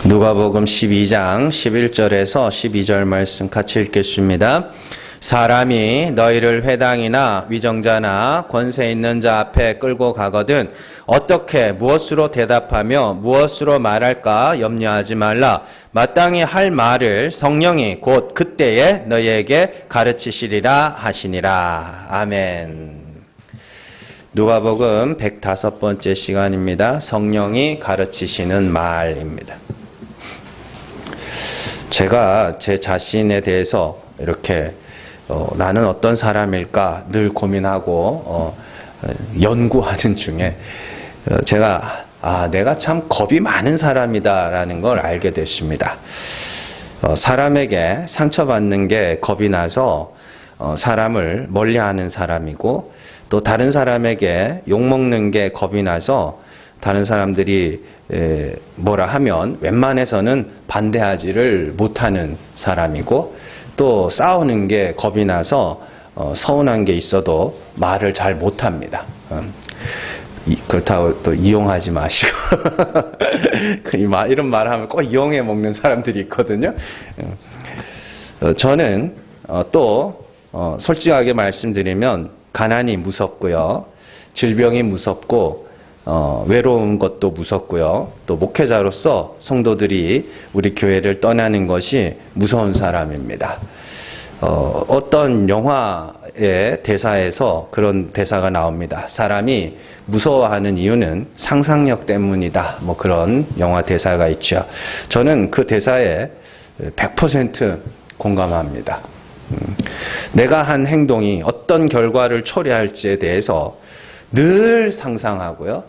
누가복음 12장 11절에서 12절 말씀 같이 읽겠습니다. 사람이 너희를 회당이나 위정자나 권세 있는 자 앞에 끌고 가거든 어떻게 무엇으로 대답하며 무엇으로 말할까 염려하지 말라. 마땅히 할 말을 성령이 곧 그때에 너희에게 가르치시리라 하시니라. 아멘. 누가복음 105번째 시간입니다. 성령이 가르치시는 말입니다. 제가 제 자신에 대해서 이렇게 나는 어떤 사람일까 늘 고민하고 연구하는 중에 제가 내가 참 겁이 많은 사람이다라는 걸 알게 됐습니다. 사람에게 상처받는 게 겁이 나서 사람을 멀리하는 사람이고 또 다른 사람에게 욕먹는 게 겁이 나서 다른 사람들이 뭐라 하면 웬만해서는 반대하지를 못하는 사람이고 또 싸우는 게 겁이 나서 서운한 게 있어도 말을 잘 못합니다. 그렇다고 또 이용하지 마시고 이런 말을 하면 꼭 이용해 먹는 사람들이 있거든요. 저는 또 솔직하게 말씀드리면 가난이 무섭고요. 질병이 무섭고 외로운 것도 무섭고요. 또 목회자로서 성도들이 우리 교회를 떠나는 것이 무서운 사람입니다. 어떤 영화의 대사에서 그런 대사가 나옵니다. 사람이 무서워하는 이유는 상상력 때문이다. 뭐 그런 영화 대사가 있죠. 저는 그 대사에 100% 공감합니다. 내가 한 행동이 어떤 결과를 초래할지에 대해서 늘 상상하고요.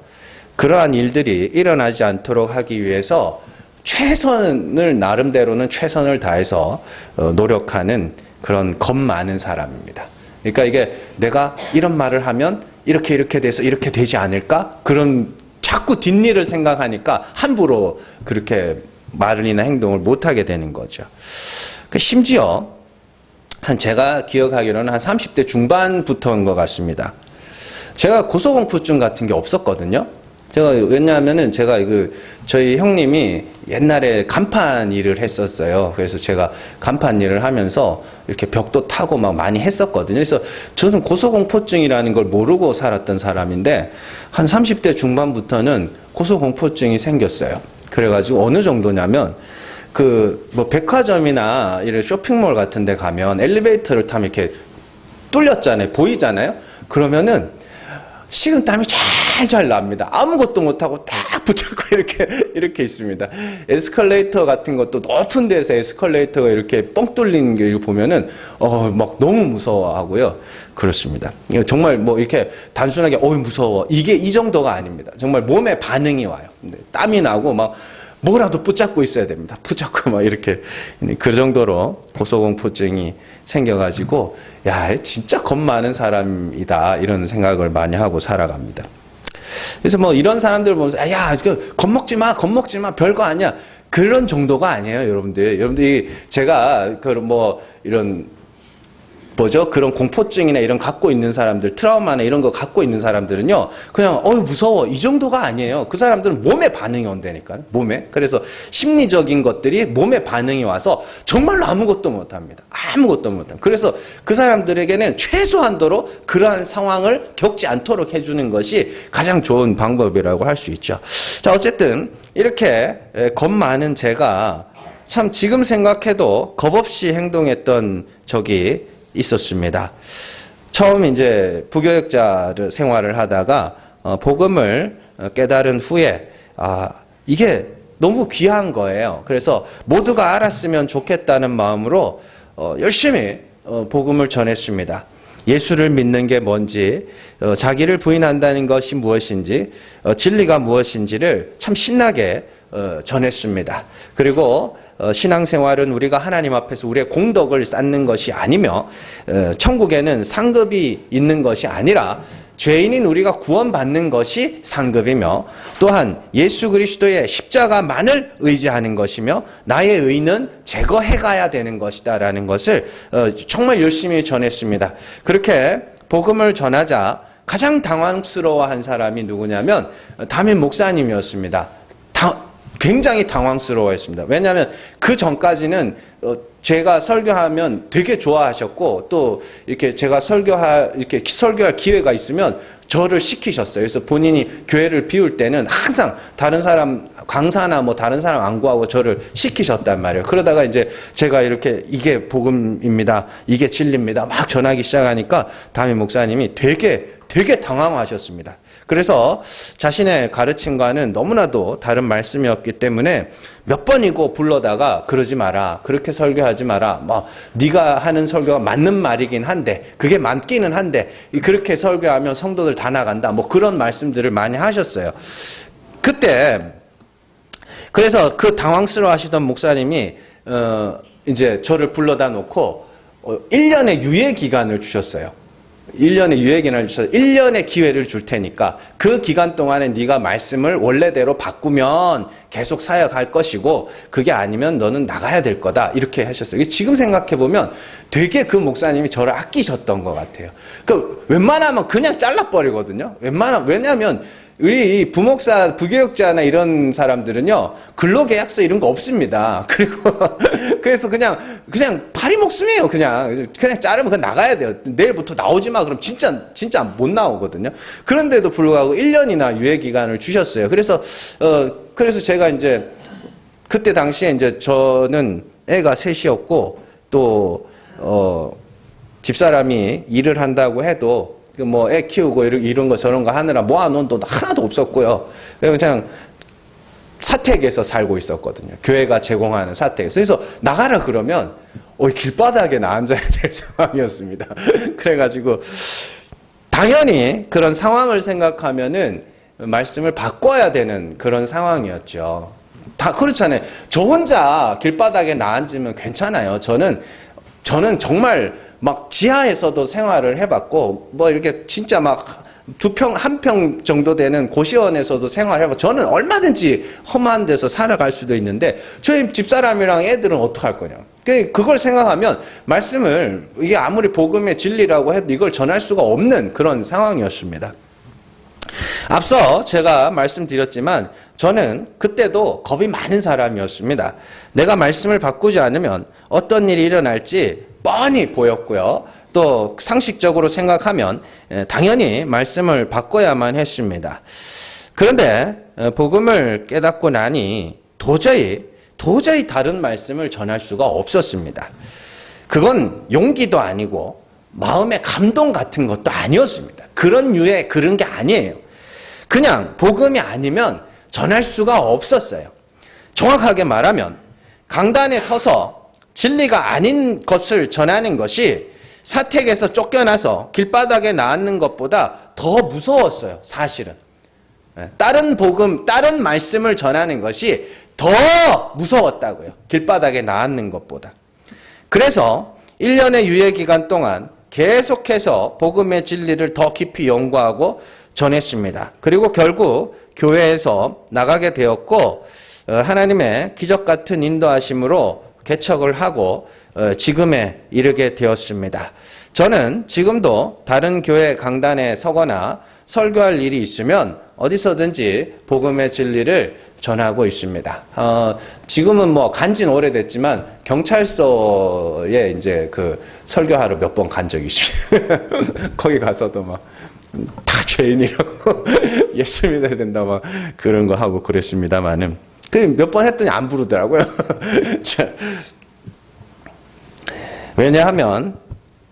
그러한 일들이 일어나지 않도록 하기 위해서 최선을 나름대로는 최선을 다해서 노력하는 그런 겁 많은 사람입니다. 그러니까 이게 내가 이런 말을 하면 이렇게 돼서 이렇게 되지 않을까? 그런 자꾸 뒷일을 생각하니까 함부로 그렇게 말이나 행동을 못하게 되는 거죠. 심지어 제가 기억하기로는 한 30대 중반부터인 것 같습니다. 제가 고소공포증 같은 게 없었거든요. 왜냐하면은 제가 저희 형님이 옛날에 간판 일을 했었어요. 그래서 제가 간판 일을 하면서 이렇게 벽도 타고 막 많이 했었거든요. 그래서 저는 고소공포증이라는 걸 모르고 살았던 사람인데 한 30대 중반부터는 고소공포증이 생겼어요. 그래가지고 어느 정도냐면 백화점이나 이런 쇼핑몰 같은 데 가면 엘리베이터를 타면 이렇게 뚫렸잖아요. 보이잖아요. 그러면은 식은땀이 잘 납니다. 아무것도 못하고 딱 붙잡고 이렇게 있습니다. 에스컬레이터 같은 것도 높은 데서 에스컬레이터가 이렇게 뻥 뚫리는 게 보면은, 막 너무 무서워하고요. 그렇습니다. 정말 이렇게 단순하게, 무서워. 이게 이 정도가 아닙니다. 정말 몸에 반응이 와요. 땀이 나고 뭐라도 붙잡고 있어야 됩니다. 붙잡고 이렇게. 그 정도로 고소공포증이 생겨가지고, 진짜 겁 많은 사람이다. 이런 생각을 많이 하고 살아갑니다. 그래서 이런 사람들 보면서, 겁먹지 마, 별거 아니야. 그런 정도가 아니에요, 여러분들. 여러분들이 제가, 그런 공포증이나 이런 갖고 있는 사람들, 트라우마나 이런 거 갖고 있는 사람들은요, 그냥, 무서워. 이 정도가 아니에요. 그 사람들은 몸에 반응이 온다니까요. 몸에. 그래서 심리적인 것들이 몸에 반응이 와서 정말로 아무것도 못 합니다. 그래서 그 사람들에게는 최소한도로 그러한 상황을 겪지 않도록 해주는 것이 가장 좋은 방법이라고 할 수 있죠. 자, 어쨌든, 이렇게 겁 많은 제가 참 지금 생각해도 겁 없이 행동했던 적이 있었습니다. 처음 이제 부교역자를 생활을 하다가 복음을 깨달은 후에 이게 너무 귀한 거예요. 그래서 모두가 알았으면 좋겠다는 마음으로 열심히 복음을 전했습니다. 예수를 믿는 게 뭔지, 자기를 부인한다는 것이 무엇인지, 진리가 무엇인지를 참 신나게 전했습니다. 그리고 신앙생활은 우리가 하나님 앞에서 우리의 공덕을 쌓는 것이 아니며 천국에는 상급이 있는 것이 아니라 죄인인 우리가 구원받는 것이 상급이며 또한 예수 그리스도의 십자가만을 의지하는 것이며 나의 의는 제거해 가야 되는 것이다 라는 것을 정말 열심히 전했습니다. 그렇게 복음을 전하자 가장 당황스러워한 사람이 누구냐면 담임 목사님이었습니다. 굉장히 당황스러워했습니다. 왜냐하면 그 전까지는 제가 설교하면 되게 좋아하셨고 또 이렇게 제가 이렇게 설교할 기회가 있으면 저를 시키셨어요. 그래서 본인이 교회를 비울 때는 항상 다른 사람 강사나 뭐 다른 사람 안 구하고 저를 시키셨단 말이에요. 그러다가 이제 제가 이렇게 이게 복음입니다. 이게 진리입니다. 막 전하기 시작하니까 담임 목사님이 되게 당황하셨습니다. 그래서 자신의 가르침과는 너무나도 다른 말씀이었기 때문에 몇 번이고 불러다가 그러지 마라. 그렇게 설교하지 마라. 뭐 네가 하는 설교가 맞는 말이긴 한데 그게 맞기는 한데 그렇게 설교하면 성도들 다 나간다. 뭐 그런 말씀들을 많이 하셨어요. 그때 그래서 그 당황스러워 하시던 목사님이 이제 저를 불러다 놓고 1년의 유예 기간을 주셨어요. 1년의 유예기간을 주셔서 1년의 기회를 줄 테니까 그 기간 동안에 네가 말씀을 원래대로 바꾸면 계속 사역할 것이고 그게 아니면 너는 나가야 될 거다 이렇게 하셨어요. 지금 생각해보면 되게 그 목사님이 저를 아끼셨던 것 같아요. 그러니까 웬만하면 그냥 잘라버리거든요. 왜냐하면 우리 부목사, 부교육자나 이런 사람들은요, 근로계약서 이런 거 없습니다. 그리고, 그래서 그냥 파리 목숨이에요, 그냥 자르면 그냥 나가야 돼요. 내일부터 나오지 마. 그럼 진짜 못 나오거든요. 그런데도 불구하고 1년이나 유예기간을 주셨어요. 그래서 제가 이제, 그때 당시에 이제 저는 애가 셋이었고, 또, 집사람이 일을 한다고 해도, 뭐 애 키우고 이런 거 저런 거 하느라 모아놓은 돈 하나도 없었고요. 그냥 사택에서 살고 있었거든요. 교회가 제공하는 사택에서. 그래서 나가라 그러면 길바닥에 나 앉아야 될 상황이었습니다. 그래가지고 당연히 그런 상황을 생각하면은 말씀을 바꿔야 되는 그런 상황이었죠. 다 그렇잖아요. 저 혼자 길바닥에 나 앉으면 괜찮아요. 저는 정말 막 지하에서도 생활을 해봤고, 뭐 이렇게 진짜 막 한 평 정도 되는 고시원에서도 생활해봤고, 저는 얼마든지 험한 데서 살아갈 수도 있는데, 저희 집사람이랑 애들은 어떡할 거냐. 그걸 생각하면 말씀을, 이게 아무리 복음의 진리라고 해도 이걸 전할 수가 없는 그런 상황이었습니다. 앞서 제가 말씀드렸지만, 저는 그때도 겁이 많은 사람이었습니다. 내가 말씀을 바꾸지 않으면 어떤 일이 일어날지 뻔히 보였고요. 또 상식적으로 생각하면 당연히 말씀을 바꿔야만 했습니다. 그런데 복음을 깨닫고 나니 도저히 다른 말씀을 전할 수가 없었습니다. 그건 용기도 아니고 마음의 감동 같은 것도 아니었습니다. 그런 게 아니에요. 그냥 복음이 아니면 전할 수가 없었어요. 정확하게 말하면 강단에 서서 진리가 아닌 것을 전하는 것이 사택에서 쫓겨나서 길바닥에 나앉는 것보다 더 무서웠어요, 사실은. 다른 말씀을 전하는 것이 더 무서웠다고요. 길바닥에 나앉는 것보다. 그래서 1년의 유예 기간 동안 계속해서 복음의 진리를 더 깊이 연구하고 전했습니다. 그리고 결국 교회에서 나가게 되었고 하나님의 기적 같은 인도하심으로 개척을 하고 지금에 이르게 되었습니다. 저는 지금도 다른 교회 강단에 서거나 설교할 일이 있으면 어디서든지 복음의 진리를 전하고 있습니다. 지금은 뭐 간진 오래됐지만 경찰서에 이제 그 설교하러 몇 번 간 적이 있습니다. 거기 가서도 막 다 죄인이라고 예수 믿어야 된다 막 그런 거 하고 그랬습니다만은 몇 번 했더니 안 부르더라고요. 왜냐하면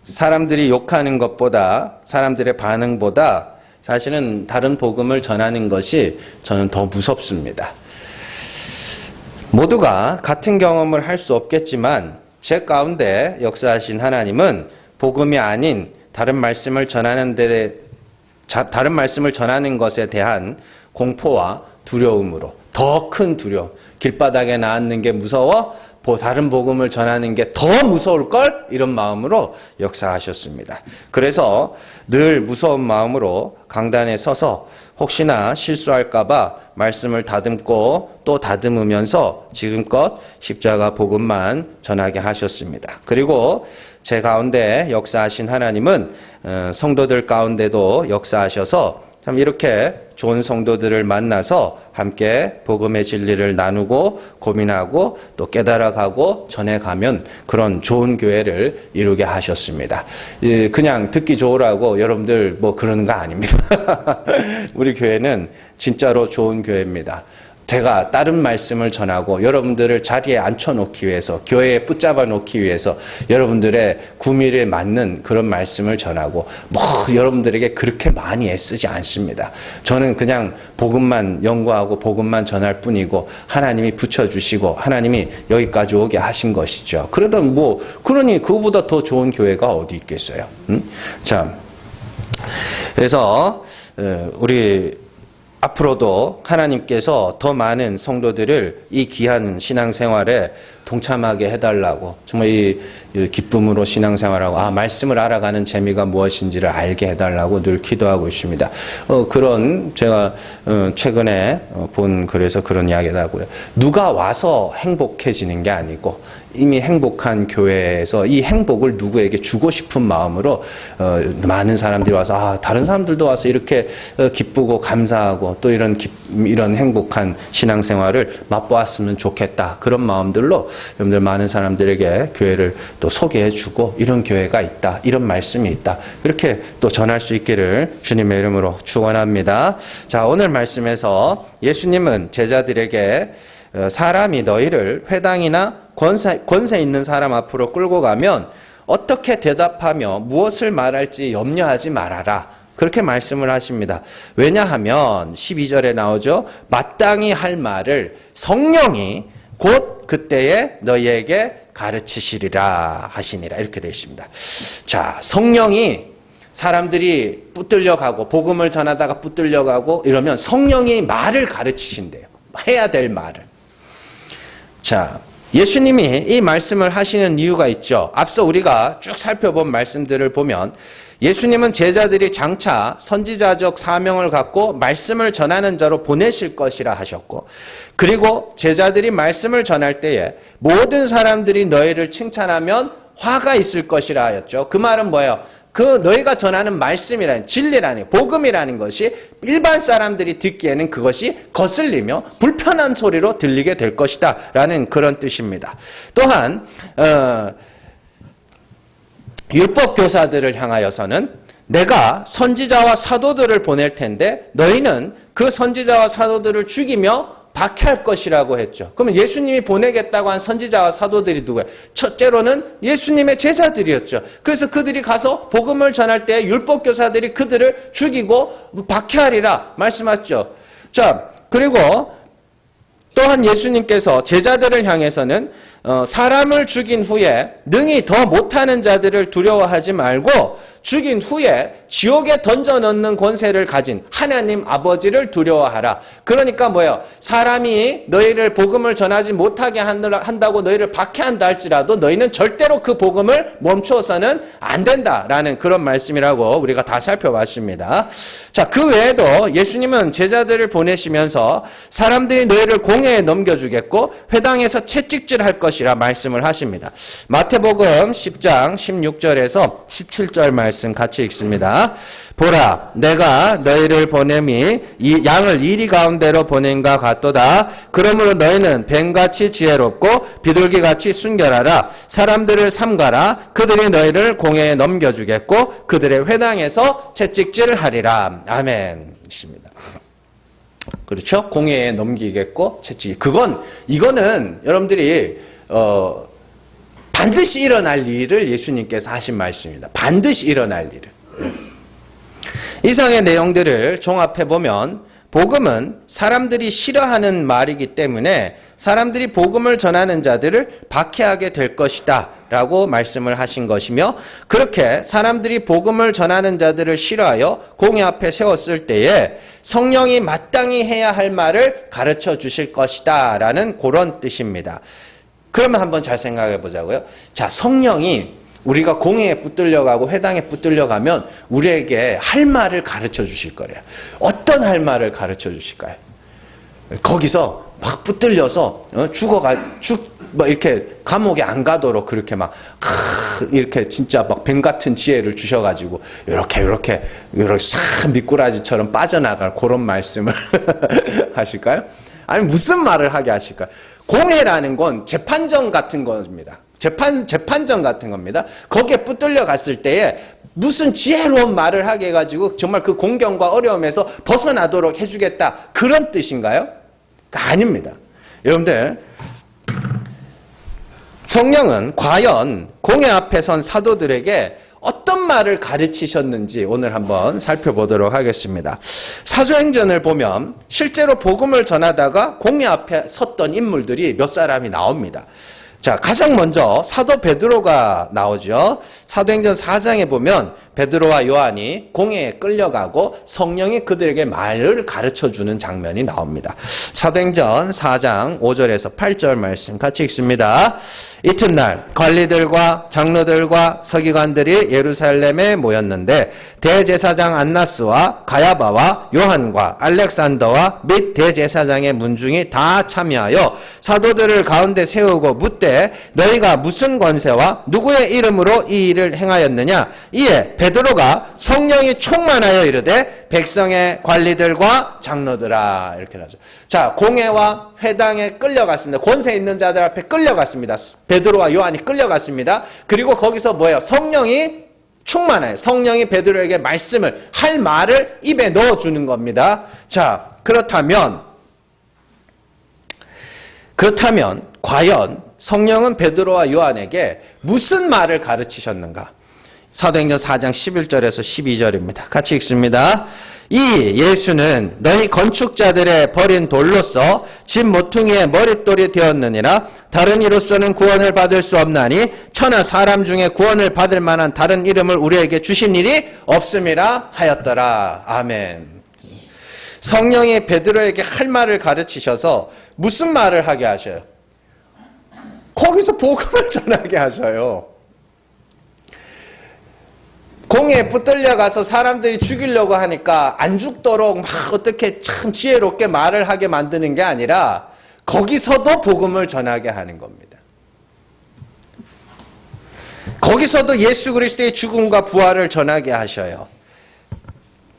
사람들이 욕하는 것보다 사람들의 반응보다 사실은 다른 복음을 전하는 것이 저는 더 무섭습니다. 모두가 같은 경험을 할 수 없겠지만 제 가운데 역사하신 하나님은 복음이 아닌 다른 말씀을 전하는 것에 대한 공포와 두려움으로 더 큰 두려움, 길바닥에 나앉는 게 무서워 다른 복음을 전하는 게 더 무서울 걸 이런 마음으로 역사하셨습니다. 그래서 늘 무서운 마음으로 강단에 서서 혹시나 실수할까 봐 말씀을 다듬고 또 다듬으면서 지금껏 십자가 복음만 전하게 하셨습니다. 그리고 제 가운데 역사하신 하나님은 성도들 가운데도 역사하셔서 참 이렇게 좋은 성도들을 만나서 함께 복음의 진리를 나누고 고민하고 또 깨달아가고 전해가면 그런 좋은 교회를 이루게 하셨습니다. 그냥 듣기 좋으라고 여러분들 뭐 그러는 거 아닙니다. 우리 교회는 진짜로 좋은 교회입니다. 제가 다른 말씀을 전하고 여러분들을 자리에 앉혀놓기 위해서, 교회에 붙잡아 놓기 위해서 여러분들의 구미에 맞는 그런 말씀을 전하고 뭐 여러분들에게 그렇게 많이 애쓰지 않습니다. 저는 그냥 복음만 연구하고 복음만 전할 뿐이고 하나님이 붙여주시고 하나님이 여기까지 오게 하신 것이죠. 그러니 그거보다 더 좋은 교회가 어디 있겠어요. 자, 그래서 우리 앞으로도 하나님께서 더 많은 성도들을 이 귀한 신앙생활에 동참하게 해달라고, 정말 이 기쁨으로 신앙생활하고 말씀을 알아가는 재미가 무엇인지를 알게 해달라고 늘 기도하고 있습니다. 그런 제가 최근에 본 글에서 그런 이야기를 하고요. 누가 와서 행복해지는 게 아니고 이미 행복한 교회에서 이 행복을 누구에게 주고 싶은 마음으로 많은 사람들이 와서 다른 사람들도 와서 이렇게 기쁘고 감사하고 또 이런 행복한 신앙생활을 맛보았으면 좋겠다. 그런 마음들로 여러분들 많은 사람들에게 교회를 또 소개해주고 이런 교회가 있다. 이런 말씀이 있다. 그렇게 또 전할 수 있기를 주님의 이름으로 축원합니다. 자, 오늘 말씀에서 예수님은 제자들에게 사람이 너희를 회당이나 권세 있는 사람 앞으로 끌고 가면 어떻게 대답하며 무엇을 말할지 염려하지 말아라. 그렇게 말씀을 하십니다. 왜냐하면 12절에 나오죠. 마땅히 할 말을 성령이 곧 그때에 너희에게 가르치시리라 하시니라. 이렇게 되어 있습니다. 자, 성령이 사람들이 붙들려가고 복음을 전하다가 붙들려가고 이러면 성령이 말을 가르치신대요. 해야 될 말을. 자, 예수님이 이 말씀을 하시는 이유가 있죠. 앞서 우리가 쭉 살펴본 말씀들을 보면 예수님은 제자들이 장차 선지자적 사명을 갖고 말씀을 전하는 자로 보내실 것이라 하셨고, 그리고 제자들이 말씀을 전할 때에 모든 사람들이 너희를 칭찬하면 화가 있을 것이라 하였죠. 그 말은 뭐예요? 그 너희가 전하는 말씀이라는 진리라는 복음이라는 것이 일반 사람들이 듣기에는 그것이 거슬리며 불편한 소리로 들리게 될 것이다 라는 그런 뜻입니다. 또한 율법 교사들을 향하여서는 내가 선지자와 사도들을 보낼 텐데 너희는 그 선지자와 사도들을 죽이며 박해할 것이라고 했죠. 그러면 예수님이 보내겠다고 한 선지자와 사도들이 누구예요? 첫째로는 예수님의 제자들이었죠. 그래서 그들이 가서 복음을 전할 때 율법 교사들이 그들을 죽이고 박해하리라 말씀하셨죠. 자, 그리고 또한 예수님께서 제자들을 향해서는 사람을 죽인 후에 능히 더 못하는 자들을 두려워하지 말고 죽인 후에 지옥에 던져넣는 권세를 가진 하나님 아버지를 두려워하라. 그러니까 뭐예요? 사람이 너희를 복음을 전하지 못하게 한다고 너희를 박해한다 할지라도 너희는 절대로 그 복음을 멈추어서는 안 된다라는 그런 말씀이라고 우리가 다 살펴봤습니다. 자, 그 외에도 예수님은 제자들을 보내시면서 사람들이 너희를 공회에 넘겨주겠고 회당에서 채찍질할 것이라 말씀을 하십니다. 마태복음 10장 16절에서 17절 말씀 같이 읽습니다. 보라, 내가 너희를 보냄이 이 양을 이리 가운데로 보냄과 같도다. 그러므로 너희는 뱀같이 지혜롭고 비둘기같이 순결하라. 사람들을 삼가라. 그들이 너희를 공회에 넘겨주겠고 그들의 회당에서 채찍질하리라. 아멘. 입니다. 그렇죠? 공회에 넘기겠고 채찍. 이거는 여러분들이 반드시 일어날 일을 예수님께서 하신 말씀입니다. 반드시 일어날 일을. 이상의 내용들을 종합해보면 복음은 사람들이 싫어하는 말이기 때문에 사람들이 복음을 전하는 자들을 박해하게 될 것이다 라고 말씀을 하신 것이며, 그렇게 사람들이 복음을 전하는 자들을 싫어하여 공회 앞에 세웠을 때에 성령이 마땅히 해야 할 말을 가르쳐 주실 것이다 라는 그런 뜻입니다. 그러면 한번 잘 생각해 보자고요. 자, 성령이 우리가 공회에 붙들려가고 회당에 붙들려가면 우리에게 할 말을 가르쳐 주실 거래요. 어떤 할 말을 가르쳐 주실까요? 거기서 막 붙들려서 이렇게 감옥에 안 가도록 그렇게 막 이렇게 진짜 막 뱀 같은 지혜를 주셔가지고 이렇게 싹 미꾸라지처럼 빠져나갈 그런 말씀을 하실까요? 아니 무슨 말을 하게 하실까요? 공회라는 건 재판정 같은 겁니다. 재판정 같은 겁니다. 거기에 붙들려 갔을 때에 무슨 지혜로운 말을 하게 해가지고 정말 그 공경과 어려움에서 벗어나도록 해주겠다. 그런 뜻인가요? 아닙니다. 여러분들, 성령은 과연 공회 앞에 선 사도들에게 어떤 말을 가르치셨는지 오늘 한번 살펴보도록 하겠습니다. 사도행전을 보면 실제로 복음을 전하다가 공회 앞에 섰던 인물들이 몇 사람이 나옵니다. 자, 가장 먼저 사도 베드로가 나오죠. 사도행전 4장에 보면 베드로와 요한이 공회에 끌려가고 성령이 그들에게 말을 가르쳐주는 장면이 나옵니다. 사도행전 4장 5절에서 8절 말씀 같이 읽습니다. 이튿날 관리들과 장로들과 서기관들이 예루살렘에 모였는데 대제사장 안나스와 가야바와 요한과 알렉산더와 및 대제사장의 문중이 다 참여하여 사도들을 가운데 세우고 묻되 너희가 무슨 권세와 누구의 이름으로 이 일을 행하였느냐. 이에 베드로가 성령이 충만하여 이르되 백성의 관리들과 장로들아, 이렇게 나죠. 자, 공회와 회당에 끌려갔습니다. 권세 있는 자들 앞에 끌려갔습니다. 베드로와 요한이 끌려갔습니다. 그리고 거기서 뭐예요? 성령이 충만해요. 성령이 베드로에게 말씀을 할 말을 입에 넣어주는 겁니다. 자, 그렇다면 과연 성령은 베드로와 요한에게 무슨 말을 가르치셨는가? 사도행전 4장 11절에서 12절입니다. 같이 읽습니다. 이 예수는 너희 건축자들의 버린 돌로서 집 모퉁이의 머릿돌이 되었느니라. 다른 이로서는 구원을 받을 수 없나니 천하 사람 중에 구원을 받을 만한 다른 이름을 우리에게 주신 일이 없음이라 하였더라. 아멘. 성령이 베드로에게 할 말을 가르치셔서 무슨 말을 하게 하셔요? 거기서 복음을 전하게 하셔요. 공에 붙들려 가서 사람들이 죽이려고 하니까 안 죽도록 막 어떻게 참 지혜롭게 말을 하게 만드는 게 아니라 거기서도 복음을 전하게 하는 겁니다. 거기서도 예수 그리스도의 죽음과 부활을 전하게 하셔요.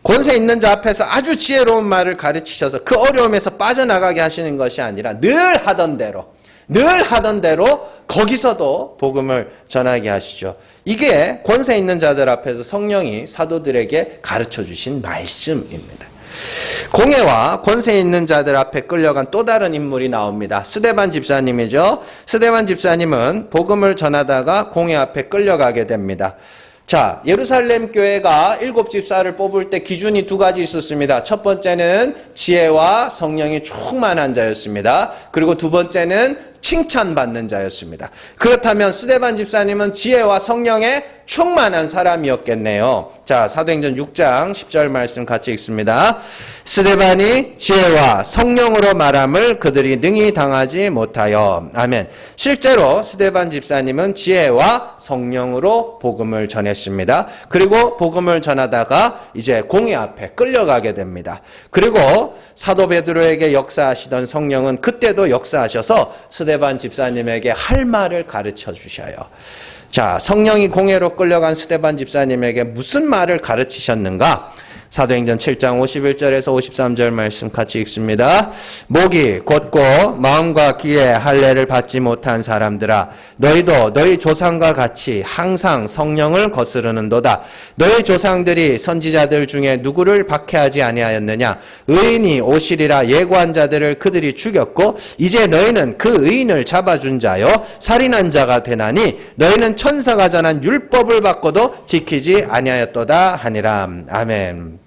권세 있는 자 앞에서 아주 지혜로운 말을 가르치셔서 그 어려움에서 빠져나가게 하시는 것이 아니라 늘 하던 대로 거기서도 복음을 전하게 하시죠. 이게 권세 있는 자들 앞에서 성령이 사도들에게 가르쳐 주신 말씀입니다. 공회와 권세 있는 자들 앞에 끌려간 또 다른 인물이 나옵니다. 스데반 집사님이죠. 스데반 집사님은 복음을 전하다가 공회 앞에 끌려가게 됩니다. 자, 예루살렘 교회가 7집사를 뽑을 때 기준이 2가지 있었습니다. 첫 번째는 지혜와 성령이 충만한 자였습니다. 그리고 두 번째는 칭찬받는 자였습니다. 그렇다면 스데반 집사님은 지혜와 성령에 충만한 사람이었겠네요. 자, 사도행전 6장 10절 말씀 같이 읽습니다. 스데반이 지혜와 성령으로 말함을 그들이 능히 당하지 못하여. 아멘. 실제로 스데반 집사님은 지혜와 성령으로 복음을 전했습니다. 그리고 복음을 전하다가 이제 공회 앞에 끌려가게 됩니다. 그리고 사도 베드로에게 역사하시던 성령은 그때도 역사하셔서 스데반 집사님에게 할 말을 가르쳐 주셔요. 자, 성령이 공회로 끌려간 스데반 집사님에게 무슨 말을 가르치셨는가? 사도행전 7장 51절에서 53절 말씀 같이 읽습니다. 목이 곧고 마음과 귀에 할례를 받지 못한 사람들아, 너희도 너희 조상과 같이 항상 성령을 거스르는도다. 너희 조상들이 선지자들 중에 누구를 박해하지 아니하였느냐? 의인이 오시리라 예고한 자들을 그들이 죽였고 이제 너희는 그 의인을 잡아준 자요 살인한 자가 되나니 너희는 천사가 전한 율법을 받고도 지키지 아니하였도다 하니라. 아멘.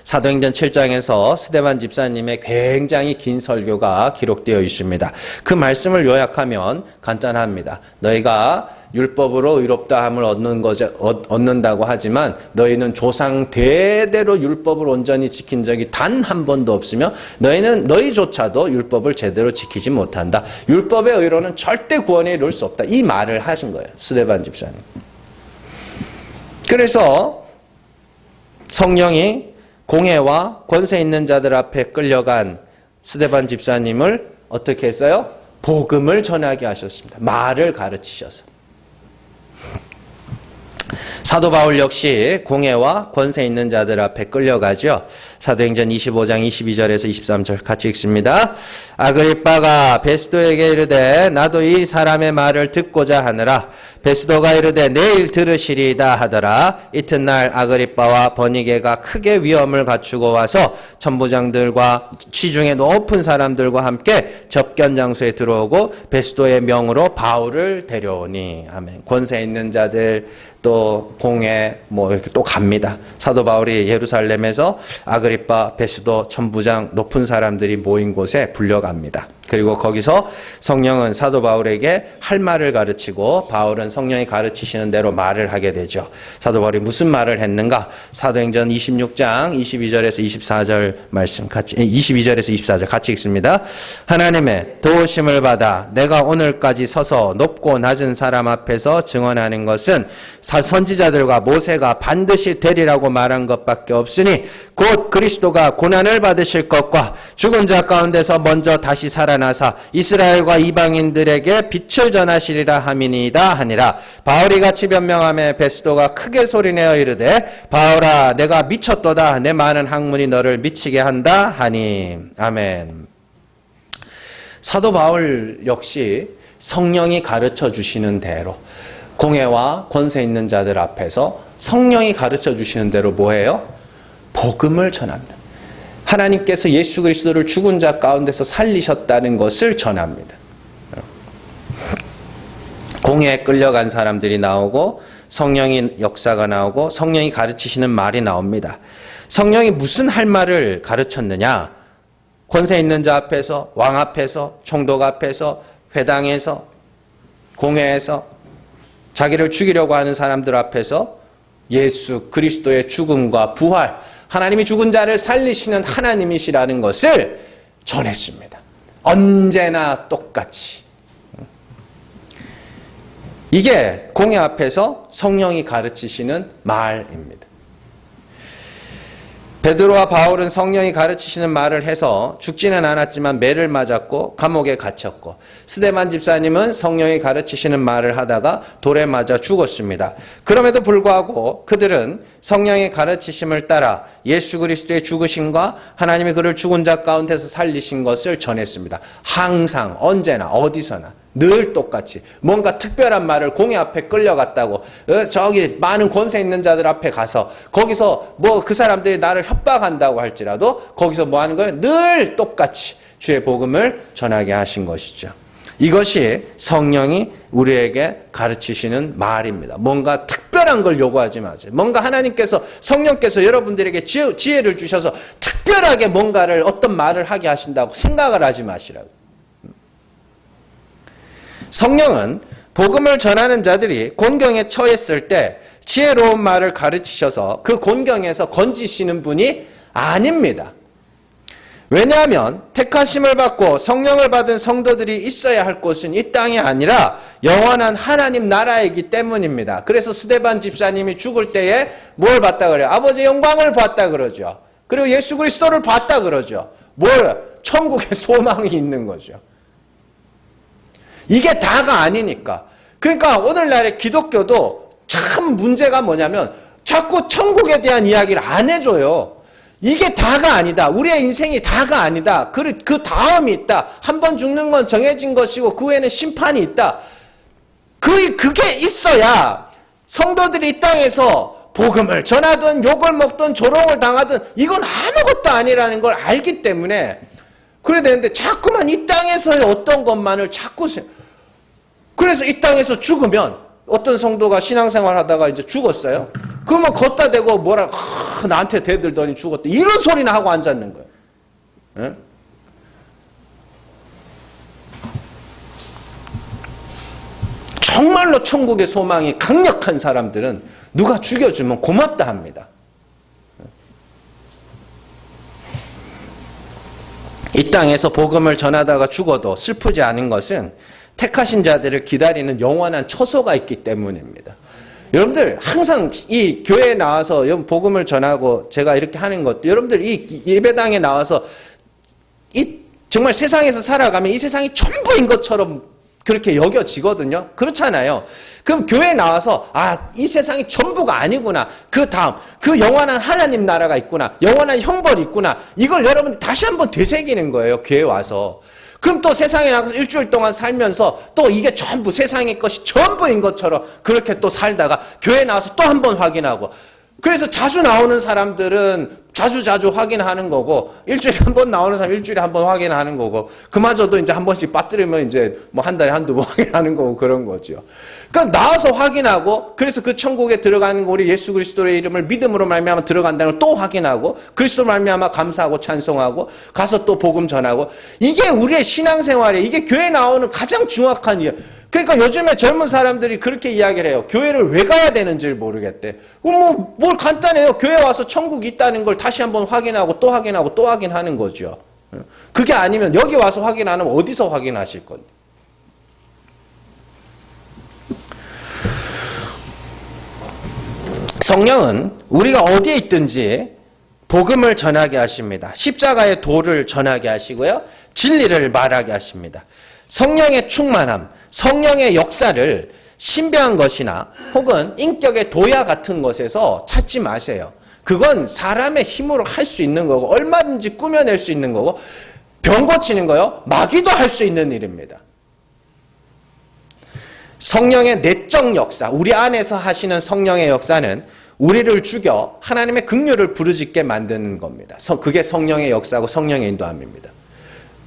사도행전 7장에서 스데반 집사님의 굉장히 긴 설교가 기록되어 있습니다. 그 말씀을 요약하면 간단합니다. 너희가 율법으로 의롭다함을 얻는다고 하지만 너희는 조상 대대로 율법을 온전히 지킨 적이 단 한 번도 없으며 너희조차도 율법을 제대로 지키지 못한다. 율법의 의로는 절대 구원에 이룰 수 없다. 이 말을 하신 거예요. 스데반 집사님. 그래서 성령이 공회와 권세 있는 자들 앞에 끌려간 스데반 집사님을 어떻게 했어요? 복음을 전하게 하셨습니다. 말을 가르치셔서. 사도 바울 역시 공회와 권세 있는 자들 앞에 끌려가죠. 사도행전 25장 22절에서 23절 같이 읽습니다. 아그리빠가 베스도에게 이르되 나도 이 사람의 말을 듣고자 하느라. 베스도가 이르되 내일 들으시리이다 하더라. 이튿날 아그리빠와 버니게가 크게 위엄을 갖추고 와서 천부장들과 취중에 높은 사람들과 함께 접견 장소에 들어오고 베스도의 명으로 바울을 데려오니. 아멘. 권세 있는 자들 또 공회 뭐 이렇게 또 갑니다. 사도 바울이 예루살렘에서 아그리빠, 베스도, 천부장 높은 사람들이 모인 곳에 불려갑니다. 그리고 거기서 성령은 사도 바울에게 할 말을 가르치고 바울은 성령이 가르치시는 대로 말을 하게 되죠. 사도 바울이 무슨 말을 했는가? 사도행전 26장 22절에서 24절 말씀 같이 22절에서 24절 같이 읽습니다. 하나님의 도우심을 받아 내가 오늘까지 서서 높고 낮은 사람 앞에서 증언하는 것은 선지자들과 모세가 반드시 되리라고 말한 것밖에 없으니 곧 그리스도가 고난을 받으실 것과 죽은 자 가운데서 먼저 다시 살아나사 이스라엘과 이방인들에게 빛을 전하시리라 함이니이다 하니라. 바울이 같이 변명하며 베스도가 크게 소리내어 이르되 바울아 내가 미쳤도다. 내 많은 학문이 너를 미치게 한다 하니. 아멘. 사도 바울 역시 성령이 가르쳐 주시는 대로 공회와 권세 있는 자들 앞에서 성령이 가르쳐 주시는 대로 뭐예요? 복음을 전합니다. 하나님께서 예수 그리스도를 죽은 자 가운데서 살리셨다는 것을 전합니다. 공회에 끌려간 사람들이 나오고 성령의 역사가 나오고 성령이 가르치시는 말이 나옵니다. 성령이 무슨 할 말을 가르쳤느냐? 권세 있는 자 앞에서, 왕 앞에서, 총독 앞에서, 회당에서, 공회에서 자기를 죽이려고 하는 사람들 앞에서 예수 그리스도의 죽음과 부활, 하나님이 죽은 자를 살리시는 하나님이시라는 것을 전했습니다. 언제나 똑같이. 이게 공회 앞에서 성령이 가르치시는 말입니다. 베드로와 바울은 성령이 가르치시는 말을 해서 죽지는 않았지만 매를 맞았고 감옥에 갇혔고, 스데반 집사님은 성령이 가르치시는 말을 하다가 돌에 맞아 죽었습니다. 그럼에도 불구하고 그들은 성령의 가르치심을 따라 예수 그리스도의 죽으심과 하나님이 그를 죽은 자 가운데서 살리신 것을 전했습니다. 항상 언제나 어디서나 늘 똑같이 뭔가 특별한 말을 공회 앞에 끌려갔다고 저기 많은 권세 있는 자들 앞에 가서 거기서 뭐 그 사람들이 나를 협박한다고 할지라도 거기서 뭐 하는 거예요? 늘 똑같이 주의 복음을 전하게 하신 것이죠. 이것이 성령이 우리에게 가르치시는 말입니다. 뭔가 특별한 걸 요구하지 마세요. 뭔가 하나님께서 성령께서 여러분들에게 지혜를 주셔서 특별하게 뭔가를 어떤 말을 하게 하신다고 생각을 하지 마시라고. 성령은 복음을 전하는 자들이 곤경에 처했을 때 지혜로운 말을 가르치셔서 그 곤경에서 건지시는 분이 아닙니다. 왜냐하면 택하심을 받고 성령을 받은 성도들이 있어야 할 곳은 이 땅이 아니라 영원한 하나님 나라이기 때문입니다. 그래서 스데반 집사님이 죽을 때에 뭘 봤다 그래요? 아버지의 영광을 봤다 그러죠. 그리고 예수 그리스도를 봤다 그러죠. 천국의 소망이 있는 거죠. 이게 다가 아니니까. 그러니까 오늘날의 기독교도 참 문제가 뭐냐면 자꾸 천국에 대한 이야기를 안 해줘요. 이게 다가 아니다. 우리의 인생이 다가 아니다. 그 다음이 있다. 한 번 죽는 건 정해진 것이고 그 후에는 심판이 있다. 그게 있어야 성도들이 이 땅에서 복음을 전하든 욕을 먹든 조롱을 당하든 이건 아무것도 아니라는 걸 알기 때문에 그래야 되는데 자꾸만 이 땅에서의 어떤 것만을 자꾸 그래서 이 땅에서 죽으면 어떤 성도가 신앙생활 하다가 이제 죽었어요. 그러면 걷다 대고 나한테 대들더니 죽었다. 이런 소리나 하고 앉았는 거예요. 예? 정말로 천국의 소망이 강력한 사람들은 누가 죽여주면 고맙다 합니다. 이 땅에서 복음을 전하다가 죽어도 슬프지 않은 것은 택하신 자들을 기다리는 영원한 처소가 있기 때문입니다. 여러분들 항상 이 교회에 나와서 복음을 전하고 제가 이렇게 하는 것도 여러분들 이 예배당에 나와서 이 정말 세상에서 살아가면 이 세상이 전부인 것처럼 그렇게 여겨지거든요. 그렇잖아요. 그럼 교회 나와서 이 세상이 전부가 아니구나. 그 다음 그 영원한 하나님 나라가 있구나. 영원한 형벌이 있구나. 이걸 여러분들 다시 한번 되새기는 거예요. 교회 와서. 그럼 또 세상에 나가서 일주일 동안 살면서 또 이게 전부 세상의 것이 전부인 것처럼 그렇게 또 살다가 교회 나와서 또 한 번 확인하고, 그래서 자주 나오는 사람들은 자주 확인하는 거고, 일주일에 한 번 나오는 사람 일주일에 한 번 확인하는 거고, 그마저도 이제 한 번씩 빠뜨리면 이제 뭐 한 달에 한두 번 확인하는 거고 그런 거죠. 그러니까 나와서 확인하고, 그래서 그 천국에 들어가는 거, 우리 예수 그리스도의 이름을 믿음으로 말미암아 들어간다는 걸 또 확인하고, 그리스도 말미암아 감사하고 찬송하고, 가서 또 복음 전하고, 이게 우리의 신앙생활이에요. 이게 교회 나오는 가장 중요한 이유. 그러니까 요즘에 젊은 사람들이 그렇게 이야기를 해요. 교회를 왜 가야 되는지를 모르겠대. 뭘 간단해요. 교회 와서 천국이 있다는 걸 다시 한번 확인하고 또 확인하고 또 확인하는 거죠. 그게 아니면 여기 와서 확인 안 하면 어디서 확인하실 건데. 성령은 우리가 어디에 있든지 복음을 전하게 하십니다. 십자가의 도를 전하게 하시고요. 진리를 말하게 하십니다. 성령의 충만함, 성령의 역사를 신비한 것이나 혹은 인격의 도야 같은 것에서 찾지 마세요. 그건 사람의 힘으로 할 수 있는 거고, 얼마든지 꾸며낼 수 있는 거고, 병 고치는 거요, 마귀도 할 수 있는 일입니다. 성령의 내적 역사, 우리 안에서 하시는 성령의 역사는 우리를 죽여 하나님의 긍휼을 부르짖게 만드는 겁니다. 그게 성령의 역사고 성령의 인도함입니다.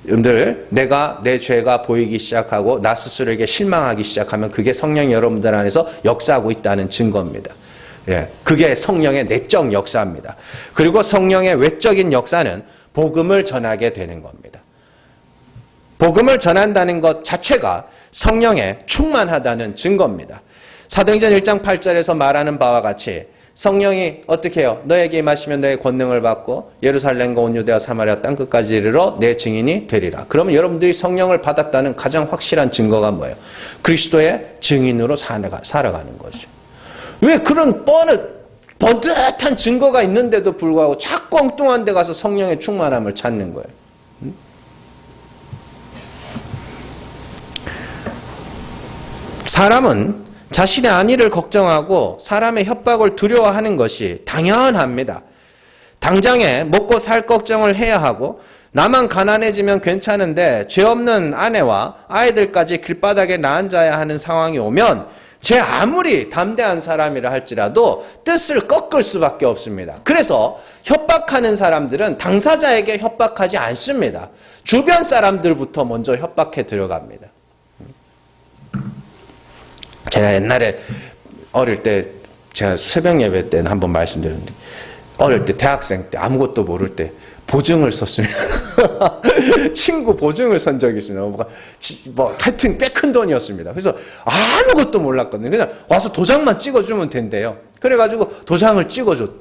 여러분들, 내 죄가 보이기 시작하고 나 스스로에게 실망하기 시작하면 그게 성령이 여러분들 안에서 역사하고 있다는 증거입니다. 예, 그게 성령의 내적 역사입니다. 그리고 성령의 외적인 역사는 복음을 전하게 되는 겁니다. 복음을 전한다는 것 자체가 성령에 충만하다는 증거입니다. 사도행전 1장 8절에서 말하는 바와 같이 성령이 어떻게 해요? 너에게 임하시면 너의 권능을 받고 예루살렘과 온 유대와 사마리아 땅끝까지 이르러 내 증인이 되리라. 그러면 여러분들이 성령을 받았다는 가장 확실한 증거가 뭐예요? 그리스도의 증인으로 살아가는 거죠. 왜 그런 번듯한 증거가 있는데도 불구하고 자꾸 엉뚱한 데 가서 성령의 충만함을 찾는 거예요? 사람은 자신의 안위를 걱정하고 사람의 협박을 두려워하는 것이 당연합니다. 당장에 먹고 살 걱정을 해야 하고, 나만 가난해지면 괜찮은데 죄 없는 아내와 아이들까지 길바닥에 나앉아야 하는 상황이 오면 제 아무리 담대한 사람이라 할지라도 뜻을 꺾을 수밖에 없습니다. 그래서 협박하는 사람들은 당사자에게 협박하지 않습니다. 주변 사람들부터 먼저 협박해 들어갑니다. 제가 옛날에 어릴 때, 제가 새벽 예배 때는 한번 말씀드렸는데, 어릴 때 대학생 때 아무것도 모를 때 보증을 썼습니다. 친구 보증을 쓴 적이 있어요. 하여튼 꽤 큰 돈이었습니다. 그래서 아무것도 몰랐거든요. 그냥 와서 도장만 찍어주면 된대요. 그래가지고 도장을 찍어줬.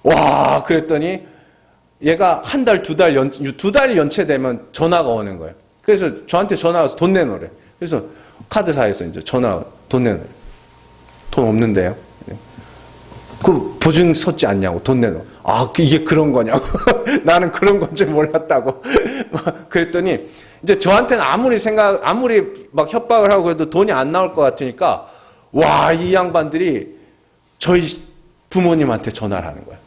와, 그랬더니 얘가 한 달, 두 달 연체되면 전화가 오는 거예요. 그래서 저한테 전화 와서 돈 내놓으래. 그래서 카드사에서 이제 돈 내놓으래. 돈 없는데요. 그 보증 섰지 않냐고, 돈 내놓어. 이게 그런 거냐고. 나는 그런 건 줄 몰랐다고. 그랬더니 이제 저한테는 아무리 막 협박을 하고 해도 돈이 안 나올 것 같으니까, 이 양반들이 저희 부모님한테 전화를 하는 거야.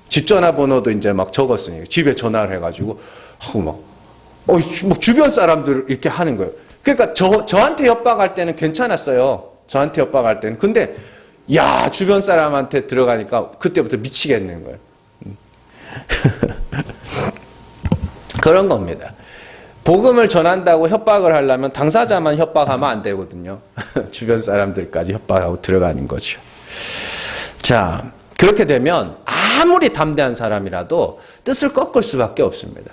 집 전화번호도 이제 막 적었으니까 집에 전화를 해가지고 하고 막 주변 사람들 이렇게 하는 거예요. 그러니까 저한테 협박할 때는 괜찮았어요. 저한테 협박할 때는. 근데 주변 사람한테 들어가니까 그때부터 미치겠는 거예요. 그런 겁니다. 복음을 전한다고 협박을 하려면 당사자만 협박하면 안 되거든요. 주변 사람들까지 협박하고 들어가는 거죠. 자, 그렇게 되면 아무리 담대한 사람이라도 뜻을 꺾을 수밖에 없습니다.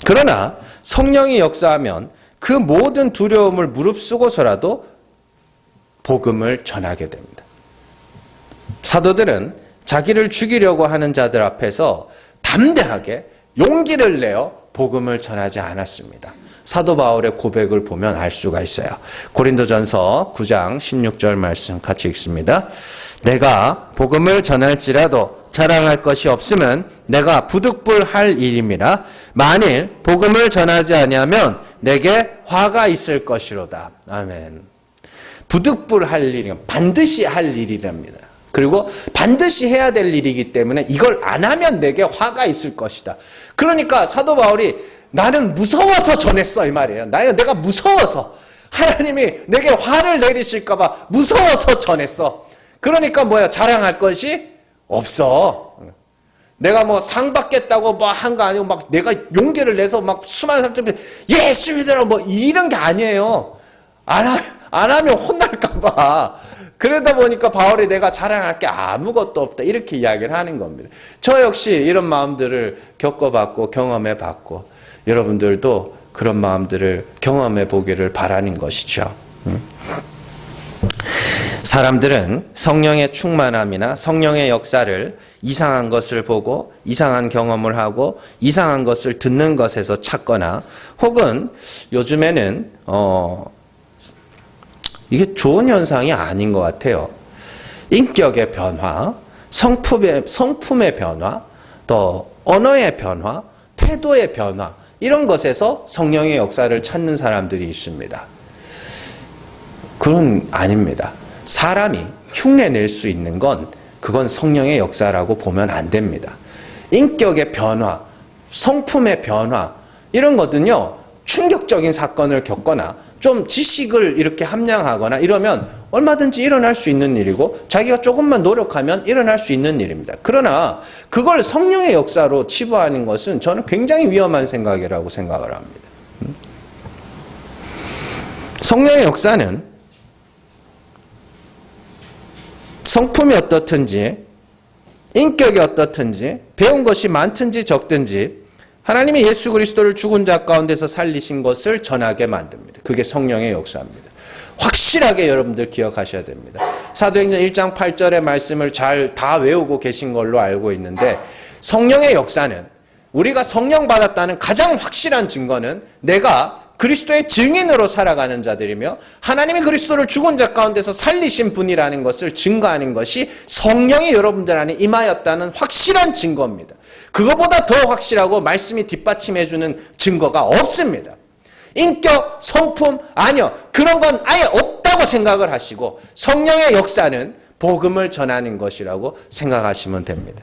그러나 성령이 역사하면 그 모든 두려움을 무릅쓰고서라도 복음을 전하게 됩니다. 사도들은 자기를 죽이려고 하는 자들 앞에서 담대하게 용기를 내어 복음을 전하지 않았습니다. 사도 바울의 고백을 보면 알 수가 있어요. 고린도전서 9장 16절 말씀 같이 읽습니다. 내가 복음을 전할지라도 자랑할 것이 없으면 내가 부득불할 일임이라. 만일 복음을 전하지 아니하면 내게 화가 있을 것이로다. 아멘. 부득불할 일이면 반드시 할 일이랍니다. 그리고 반드시 해야 될 일이기 때문에 이걸 안 하면 내게 화가 있을 것이다. 그러니까 사도 바울이 나는 무서워서 전했어 이 말이에요. 내가 무서워서 하나님이 내게 화를 내리실까 봐 무서워서 전했어. 그러니까 뭐야? 자랑할 것이 없어. 내가 뭐 상 받겠다고 뭐 한 거 아니고 막 내가 용기를 내서 막 수많은 사람들이 예수 믿으라 뭐 이런 게 아니에요. 안 하면 혼날까 봐. 그러다 보니까 바울이 내가 자랑할 게 아무것도 없다 이렇게 이야기를 하는 겁니다. 저 역시 이런 마음들을 겪어봤고 경험해봤고 여러분들도 그런 마음들을 경험해 보기를 바라는 것이죠. 사람들은 성령의 충만함이나 성령의 역사를 이상한 것을 보고 이상한 경험을 하고 이상한 것을 듣는 것에서 찾거나 혹은 요즘에는 이게 좋은 현상이 아닌 것 같아요. 인격의 변화, 성품의 변화, 또 언어의 변화, 태도의 변화 이런 것에서 성령의 역사를 찾는 사람들이 있습니다. 그건 아닙니다. 사람이 흉내낼 수 있는 건 그건 성령의 역사라고 보면 안 됩니다. 인격의 변화, 성품의 변화 이런 거든요. 충격적인 사건을 겪거나 좀 지식을 이렇게 함량하거나 이러면 얼마든지 일어날 수 있는 일이고 자기가 조금만 노력하면 일어날 수 있는 일입니다. 그러나 그걸 성령의 역사로 치부하는 것은 저는 굉장히 위험한 생각이라고 생각을 합니다. 성령의 역사는 성품이 어떻든지 인격이 어떻든지 배운 것이 많든지 적든지 하나님이 예수 그리스도를 죽은 자 가운데서 살리신 것을 전하게 만듭니다. 그게 성령의 역사입니다. 확실하게 여러분들 기억하셔야 됩니다. 사도행전 1장 8절의 말씀을 잘 다 외우고 계신 걸로 알고 있는데 성령의 역사는 우리가 성령 받았다는 가장 확실한 증거는 내가 그리스도의 증인으로 살아가는 자들이며 하나님이 그리스도를 죽은 자 가운데서 살리신 분이라는 것을 증거하는 것이 성령이 여러분들 안에 임하였다는 확실한 증거입니다. 그거보다 더 확실하고 말씀이 뒷받침해주는 증거가 없습니다. 인격, 성품, 아니요. 그런 건 아예 없다고 생각을 하시고 성령의 역사는 복음을 전하는 것이라고 생각하시면 됩니다.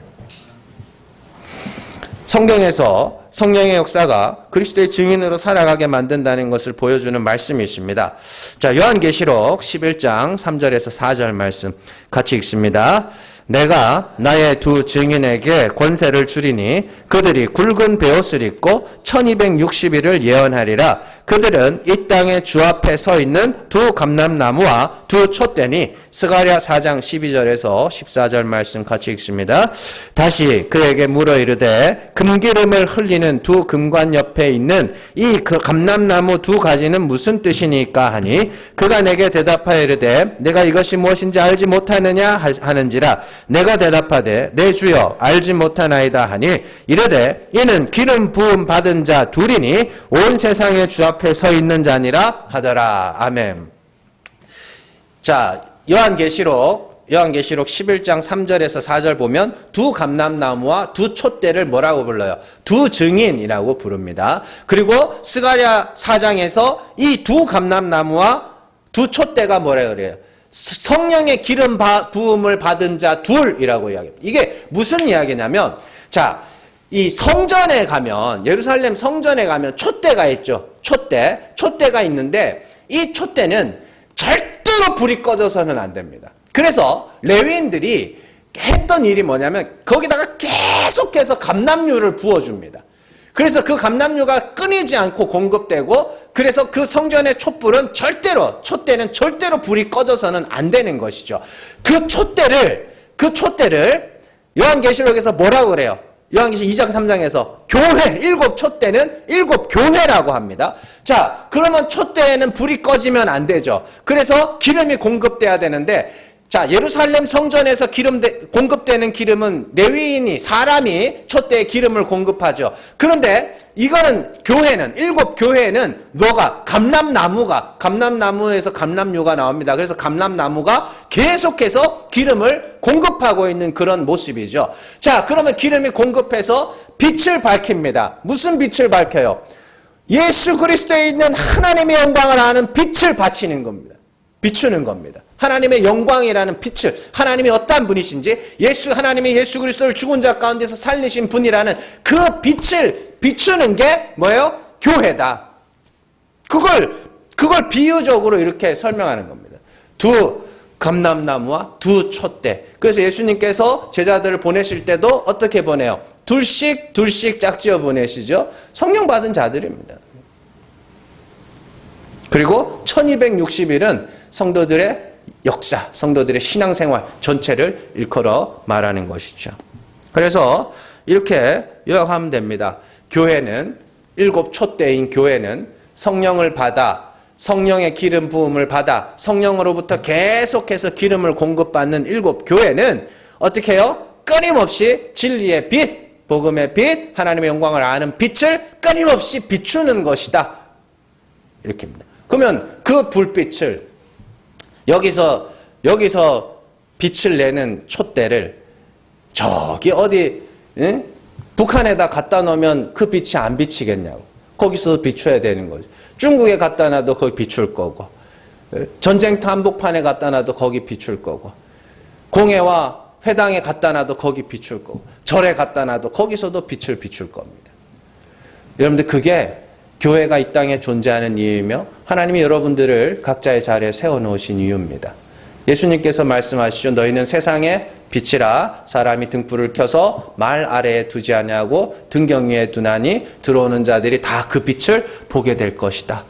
성경에서 성령의 역사가 그리스도의 증인으로 살아가게 만든다는 것을 보여주는 말씀이 있습니다. 자, 요한계시록 11장 3절에서 4절 말씀 같이 읽습니다. 내가 나의 두 증인에게 권세를 주리니 그들이 굵은 베옷을 입고 1260일을 예언하리라. 그들은 이 땅의 주 앞에 서 있는 두 감람나무와 두 촛대니 스가랴 4장 12절에서 14절 말씀 같이 읽습니다. 다시 그에게 물어 이르되 금기름을 흘리는 두 금관 옆에 있는 이 감람나무 두 가지는 무슨 뜻이니까 하니 그가 내게 대답하여 이르되 내가 이것이 무엇인지 알지 못하느냐 하는지라. 내가 대답하되 내 주여 알지 못하나이다 하니 이르되 이는 기름 부음 받은 자 둘이니 온 세상의 주 앞에 서 있는 자니라 하더라. 아멘. 자, 요한계시록 11장 3절에서 4절 보면 두 감람나무와 두 촛대를 뭐라고 불러요? 두 증인이라고 부릅니다. 그리고 스가랴 4장에서 이 두 감람나무와 두 촛대가 뭐라 그래요? 성령의 기름 부음을 받은 자 둘이라고 이야기합니다. 이게 무슨 이야기냐면, 자, 이 성전에 가면, 예루살렘 성전에 가면 촛대가 있죠. 촛대가 있는데 이 촛대는 절대로 불이 꺼져서는 안 됩니다. 그래서 레위인들이 했던 일이 뭐냐면 거기다가 계속해서 감람유를 부어줍니다. 그래서 그 감람유가 끊이지 않고 공급되고 그래서 그 성전의 촛불은 촛대는 절대로 불이 꺼져서는 안 되는 것이죠. 그 촛대를 요한계시록에서 뭐라고 그래요? 요한계시록 2장 3장에서 교회, 7촛대는 7교회라고 합니다. 자, 그러면 촛대에는 불이 꺼지면 안 되죠. 그래서 기름이 공급돼야 되는데 자, 예루살렘 성전에서 공급되는 기름은 레위인이, 사람이 촛대에 기름을 공급하죠. 그런데 이거는 교회는, 7교회는 뭐가? 감람나무에서 감람류가 나옵니다. 그래서 감람나무가 계속해서 기름을 공급하고 있는 그런 모습이죠. 자, 그러면 기름이 공급해서 빛을 밝힙니다. 무슨 빛을 밝혀요? 예수 그리스도에 있는 하나님의 영광을 아는 빛을 바치는 겁니다. 비추는 겁니다. 하나님의 영광이라는 빛을, 하나님이 어떠한 분이신지, 하나님이 예수 그리스도를 죽은 자 가운데서 살리신 분이라는 그 빛을 비추는 게 뭐예요? 교회다. 그걸 비유적으로 이렇게 설명하는 겁니다. 두 감람나무와 두 촛대. 그래서 예수님께서 제자들을 보내실 때도 어떻게 보내요? 둘씩 짝지어 보내시죠. 성령 받은 자들입니다. 그리고 1260일은 성도들의 역사, 성도들의 신앙생활 전체를 일컬어 말하는 것이죠. 그래서 이렇게 요약하면 됩니다. 교회는, 7 촛대인 교회는 성령을 받아, 성령의 기름 부음을 받아 성령으로부터 계속해서 기름을 공급받는 7 교회는 어떻게 해요? 끊임없이 진리의 빛, 복음의 빛, 하나님의 영광을 아는 빛을 끊임없이 비추는 것이다. 이렇게입니다. 그러면 그 불빛을 여기서 빛을 내는 촛대를 저기 어디 북한에다 갖다 놓으면 그 빛이 안 비치겠냐고. 거기서 비춰야 되는 거죠. 중국에 갖다 놔도 거기 비출 거고, 전쟁터 한복판에 갖다 놔도 거기 비출 거고, 공회와 회당에 갖다 놔도 거기 비출 거고, 절에 갖다 놔도 거기서도 빛을 비출 겁니다. 여러분들, 그게 교회가 이 땅에 존재하는 이유이며 하나님이 여러분들을 각자의 자리에 세워놓으신 이유입니다. 예수님께서 말씀하시죠. 너희는 세상의 빛이라. 사람이 등불을 켜서 말 아래에 두지 아니하고 등경 위에 두나니 들어오는 자들이 다 그 빛을 보게 될 것이다.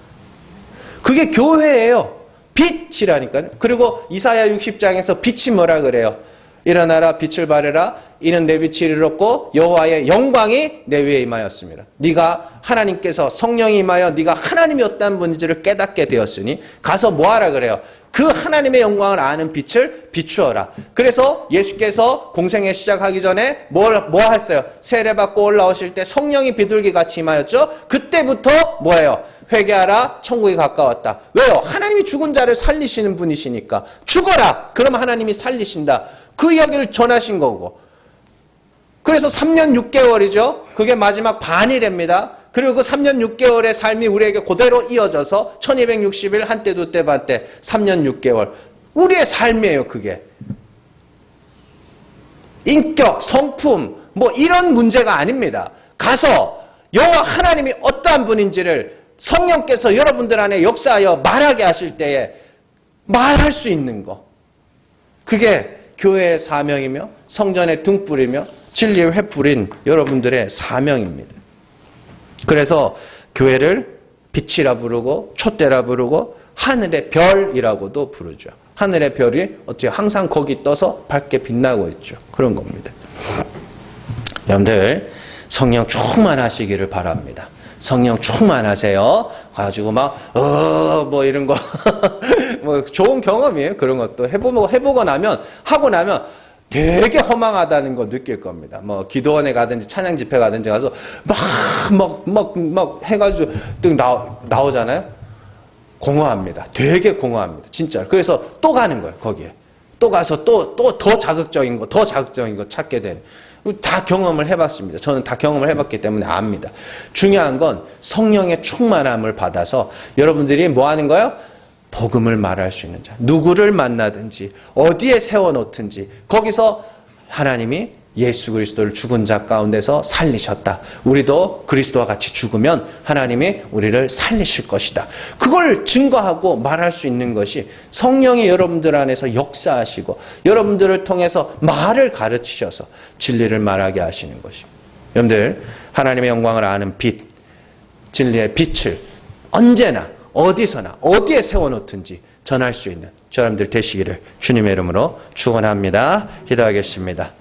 그게 교회예요. 빛이라니까요. 그리고 이사야 60장에서 빛이 뭐라 그래요? 일어나라, 빛을 발해라. 이는 내 빛이 이르렀고 여호와의 영광이 내 위에 임하였습니다. 네가 하나님께서 성령이 임하여 네가 하나님이 어떤 분인지를 깨닫게 되었으니 가서 뭐하라 그래요? 그 하나님의 영광을 아는 빛을 비추어라. 그래서 예수께서 공생애 시작하기 전에 뭐 했어요? 세례받고 올라오실 때 성령이 비둘기 같이 임하였죠? 그때부터 뭐예요? 회개하라, 천국이 가까웠다. 왜요? 하나님이 죽은 자를 살리시는 분이시니까. 죽어라! 그러면 하나님이 살리신다. 그 이야기를 전하신 거고. 그래서 3년 6개월이죠. 그게 마지막 반이랍니다. 그리고 그 3년 6개월의 삶이 우리에게 그대로 이어져서 1260일 한때 두때 반때 3년 6개월. 우리의 삶이에요, 그게. 인격, 성품, 뭐 이런 문제가 아닙니다. 가서 여호와 하나님이 어떠한 분인지를 성령께서 여러분들 안에 역사하여 말하게 하실 때에 말할 수 있는 거. 그게 교회의 사명이며 성전의 등불이며 진리의 횃불인 여러분들의 사명입니다. 그래서 교회를 빛이라 부르고 촛대라 부르고 하늘의 별이라고도 부르죠. 하늘의 별이 어떻게 항상 거기 떠서 밝게 빛나고 있죠. 그런 겁니다. 여러분들 성령 충만하시기를 바랍니다. 성령 충만하세요. 가지고 뭐 이런 거 뭐 좋은 경험이에요. 그런 것도 해보고 나면 하고 나면 되게 허망하다는 거 느낄 겁니다. 뭐 기도원에 가든지 찬양 집회 가든지 가서 막 해가지고 등 나오잖아요. 공허합니다. 되게 공허합니다. 진짜. 그래서 또 가는 거예요. 거기에 또 가서 또 더 자극적인 거 찾게 되는. 다 경험을 해봤습니다. 저는 다 경험을 해봤기 때문에 압니다. 중요한 건 성령의 충만함을 받아서 여러분들이 뭐 하는 거예요? 복음을 말할 수 있는 자. 누구를 만나든지 어디에 세워놓든지 거기서 하나님이 예수 그리스도를 죽은 자 가운데서 살리셨다. 우리도 그리스도와 같이 죽으면 하나님이 우리를 살리실 것이다. 그걸 증거하고 말할 수 있는 것이 성령이 여러분들 안에서 역사하시고 여러분들을 통해서 말을 가르치셔서 진리를 말하게 하시는 것입니다. 여러분들 하나님의 영광을 아는 빛, 진리의 빛을 언제나 어디서나 어디에 세워놓든지 전할 수 있는 저러분들 되시기를 주님의 이름으로 축원합니다. 기도하겠습니다.